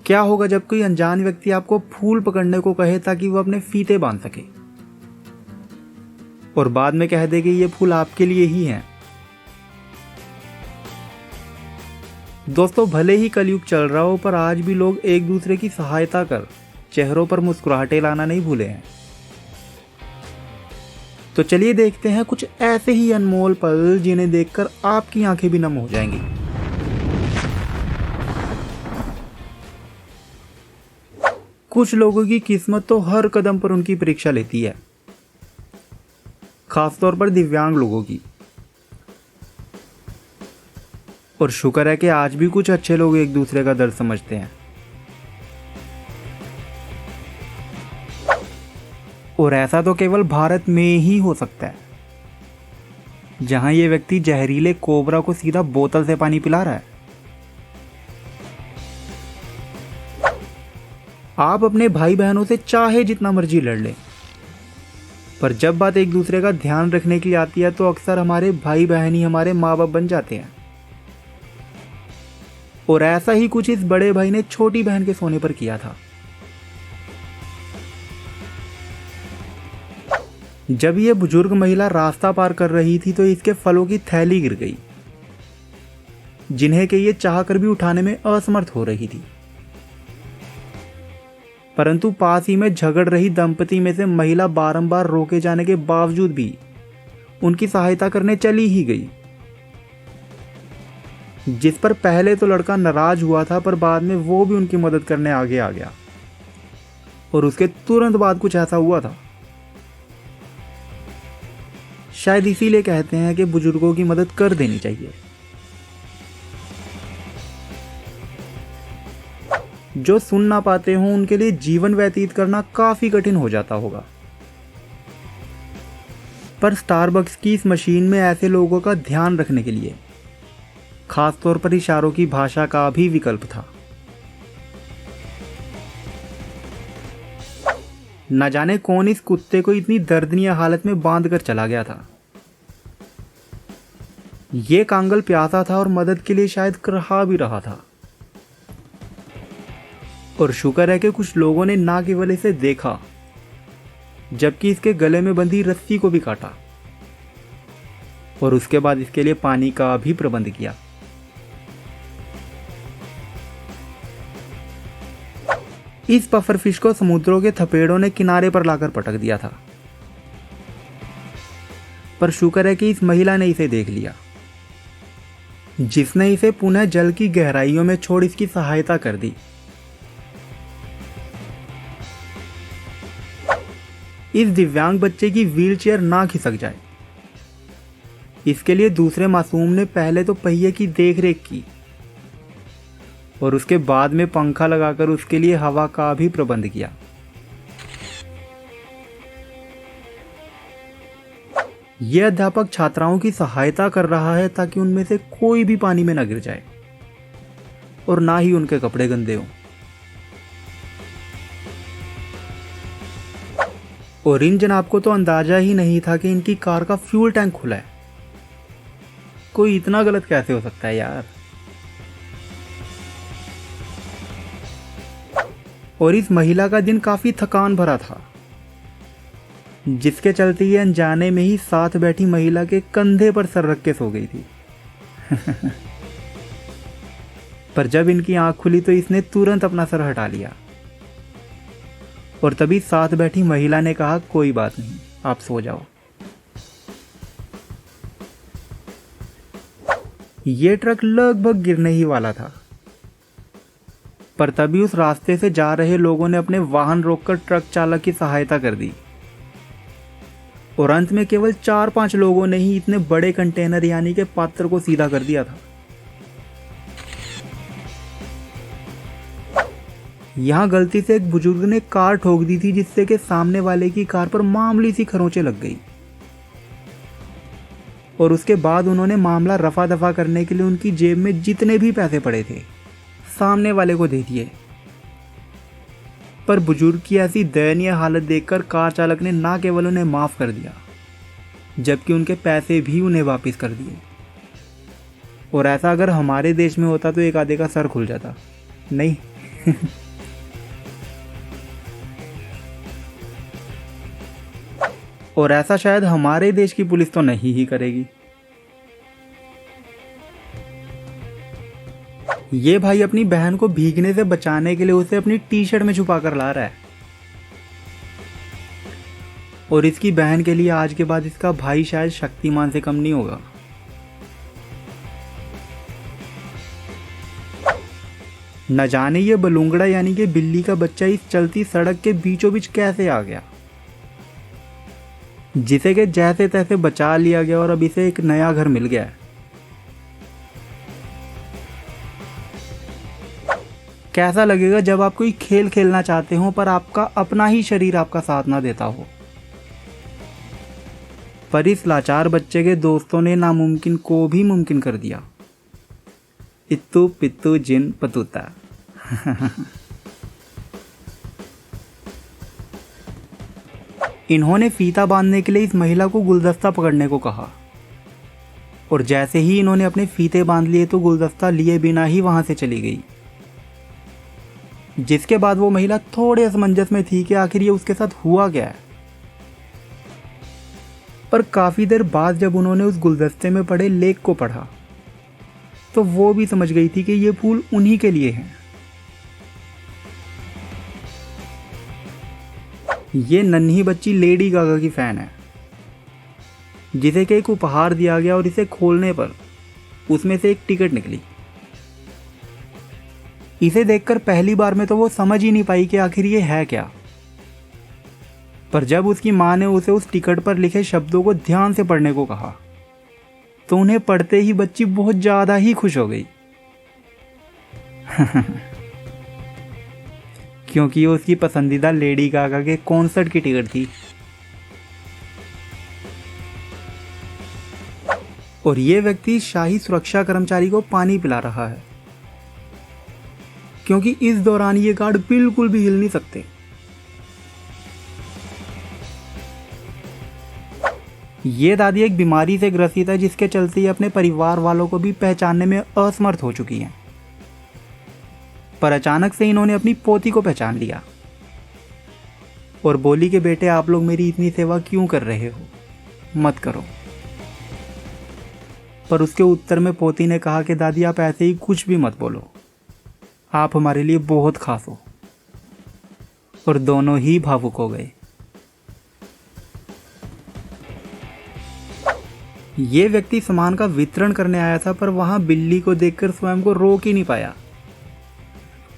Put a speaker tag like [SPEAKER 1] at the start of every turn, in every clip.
[SPEAKER 1] क्या होगा जब कोई अनजान व्यक्ति आपको फूल पकड़ने को कहे ताकि वो अपने फीते बांध सके और बाद में कह दे कि ये फूल आपके लिए ही हैं। दोस्तों, भले ही कलयुग चल रहा हो पर आज भी लोग एक दूसरे की सहायता कर चेहरों पर मुस्कुराहटें लाना नहीं भूले हैं। तो चलिए देखते हैं कुछ ऐसे ही अनमोल पल जिन्हें देखकर आपकी आंखें भी नम हो जाएंगी। कुछ लोगों की किस्मत तो हर कदम पर उनकी परीक्षा लेती है, खासतौर पर दिव्यांग लोगों की। और शुक्र है कि आज भी कुछ अच्छे लोग एक दूसरे का दर्द समझते हैं। और ऐसा तो केवल भारत में ही हो सकता है, जहां ये व्यक्ति जहरीले कोबरा को सीधा बोतल से पानी पिला रहा है। आप अपने भाई बहनों से चाहे जितना मर्जी लड़ लें, पर जब बात एक दूसरे का ध्यान रखने की आती है तो अक्सर हमारे भाई बहन ही हमारे माँ बाप बन जाते हैं। और ऐसा ही कुछ इस बड़े भाई ने छोटी बहन के सोने पर किया था। जब ये बुजुर्ग महिला रास्ता पार कर रही थी तो इसके फलों की थैली गिर गई, जिन्हें कि ये चाहकर भी उठाने में असमर्थ हो रही थी। परंतु पास ही में झगड़ रही दंपति में से महिला बारंबार रोके जाने के बावजूद भी उनकी सहायता करने चली ही गई, जिस पर पहले तो लड़का नाराज हुआ था, पर बाद में वो भी उनकी मदद करने आगे आ गया। और उसके तुरंत बाद कुछ ऐसा हुआ था। शायद इसीलिए कहते हैं कि बुजुर्गों की मदद कर देनी चाहिए। जो सुन ना पाते हों उनके लिए जीवन व्यतीत करना काफी कठिन हो जाता होगा, पर स्टारबक्स की इस मशीन में ऐसे लोगों का ध्यान रखने के लिए खासतौर पर इशारों की भाषा का भी विकल्प था। न जाने कौन इस कुत्ते को इतनी दर्दनीय हालत में बांध कर चला गया था। ये कांगल प्यासा था और मदद के लिए शायद करहा भी रहा था। और शुक्र है कि कुछ लोगों ने ना केवल इसे देखा, जबकि इसके गले में बंधी रस्सी को भी काटा और उसके बाद इसके लिए पानी का भी प्रबंध किया। इस पफरफिश को समुद्रों के थपेड़ों ने किनारे पर लाकर पटक दिया था, पर शुक्र है कि इस महिला ने इसे देख लिया, जिसने इसे पुनः जल की गहराइयों में छोड़ इसकी सहायता कर दी। इस दिव्यांग बच्चे की व्हीलचेयर ना खिसक जाए, इसके लिए दूसरे मासूम ने पहले तो पहिए की देखरेख की और उसके बाद में पंखा लगाकर उसके लिए हवा का भी प्रबंध किया। यह अध्यापक छात्राओं की सहायता कर रहा है ताकि उनमें से कोई भी पानी में न गिर जाए और ना ही उनके कपड़े गंदे हों। और इन जनाब को तो अंदाजा ही नहीं था कि इनकी कार का फ्यूल टैंक खुला है। कोई इतना गलत कैसे हो सकता है यार। और इस महिला का दिन काफी थकान भरा था, जिसके चलते ये अनजाने में ही साथ बैठी महिला के कंधे पर सर रख के सो गई थी। पर जब इनकी आंख खुली तो इसने तुरंत अपना सर हटा लिया और तभी साथ बैठी महिला ने कहा, कोई बात नहीं, आप सो जाओ। ये ट्रक लगभग गिरने ही वाला था, पर तभी उस रास्ते से जा रहे लोगों ने अपने वाहन रोककर ट्रक चालक की सहायता कर दी और अंत में केवल 4-5 लोगों ने ही इतने बड़े कंटेनर यानी के पात्र को सीधा कर दिया था। यहां गलती से एक बुजुर्ग ने कार ठोक दी थी, जिससे कि सामने वाले की कार पर मामूली सी खरोंचें लग गई और उसके बाद उन्होंने मामला रफा दफा करने के लिए उनकी जेब में जितने भी पैसे पड़े थे सामने वाले को दे दिए। पर बुजुर्ग की ऐसी दयनीय हालत देखकर कार चालक ने ना केवल उन्हें माफ कर दिया, जबकि उनके पैसे भी उन्हें वापस कर दिए। और ऐसा अगर हमारे देश में होता तो एक आधे का सर खुल जाता, नहीं और ऐसा शायद हमारे देश की पुलिस तो नहीं ही करेगी। ये भाई अपनी बहन को भीगने से बचाने के लिए उसे अपनी टी शर्ट में छुपा कर ला रहा है, और इसकी बहन के लिए आज के बाद इसका भाई शायद शक्तिमान से कम नहीं होगा। न जाने ये बलूंगड़ा यानी कि बिल्ली का बच्चा इस चलती सड़क के बीचों बीच कैसे आ गया, जिसे कि जैसे तैसे बचा लिया गया और अब इसे एक नया घर मिल गया है। कैसा लगेगा जब आप कोई खेल खेलना चाहते हो पर आपका अपना ही शरीर आपका साथ ना देता हो। पर इस लाचार बच्चे के दोस्तों ने नामुमकिन को भी मुमकिन कर दिया। इत्तू पित्तू जिन पतूता। इन्होंने फीता बांधने के लिए इस महिला को गुलदस्ता पकड़ने को कहा, और जैसे ही इन्होंने अपने फीते बांध लिए तो गुलदस्ता लिए बिना ही वहां से चली गई। जिसके बाद वो महिला थोड़े असमंजस में थी कि आखिर ये उसके साथ हुआ क्या है। पर काफी देर बाद जब उन्होंने उस गुलदस्ते में पड़े लेख को पढ़ा तो वो भी समझ गई थी कि ये फूल उन्हीं के लिए हैं। ये नन्ही बच्ची लेडी गागा की फैन है, जिसे कि एक उपहार दिया गया और इसे खोलने पर उसमें से एक टिकट निकली। इसे देखकर पहली बार में तो वो समझ ही नहीं पाई कि आखिर ये है क्या। पर जब उसकी माँ ने उसे उस टिकट पर लिखे शब्दों को ध्यान से पढ़ने को कहा तो उन्हें पढ़ते ही बच्ची बहुत ज्यादा ही खुश हो गई। क्योंकि ये उसकी पसंदीदा लेडी गागा के कॉन्सर्ट की टिकट थी। और ये व्यक्ति शाही सुरक्षा कर्मचारी को पानी पिला रहा है, क्योंकि इस दौरान ये गार्ड बिल्कुल भी हिल नहीं सकते। ये दादी एक बीमारी से ग्रसित है, जिसके चलते ये अपने परिवार वालों को भी पहचानने में असमर्थ हो चुकी हैं। पर अचानक से इन्होंने अपनी पोती को पहचान लिया और बोली कि बेटे आप लोग मेरी इतनी सेवा क्यों कर रहे हो, मत करो। पर उसके उत्तर में पोती ने कहा कि दादी आप ऐसे ही कुछ भी मत बोलो, आप हमारे लिए बहुत खास हो। और दोनों ही भावुक हो गए। ये व्यक्ति सामान का वितरण करने आया था, पर वहां बिल्ली को देखकर स्वयं को रोक ही नहीं पाया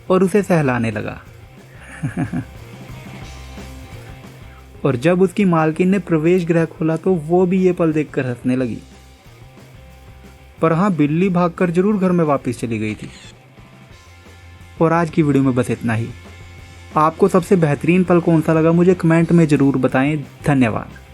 [SPEAKER 1] और उसे सहलाने लगा। और जब उसकी मालकिन ने प्रवेश गृह खोला तो वो भी ये पल देखकर हंसने लगी। पर हाँ, बिल्ली भागकर जरूर घर में वापस चली गई थी। और आज की वीडियो में बस इतना ही। आपको सबसे बेहतरीन पल कौन सा लगा मुझे कमेंट में जरूर बताएं। धन्यवाद।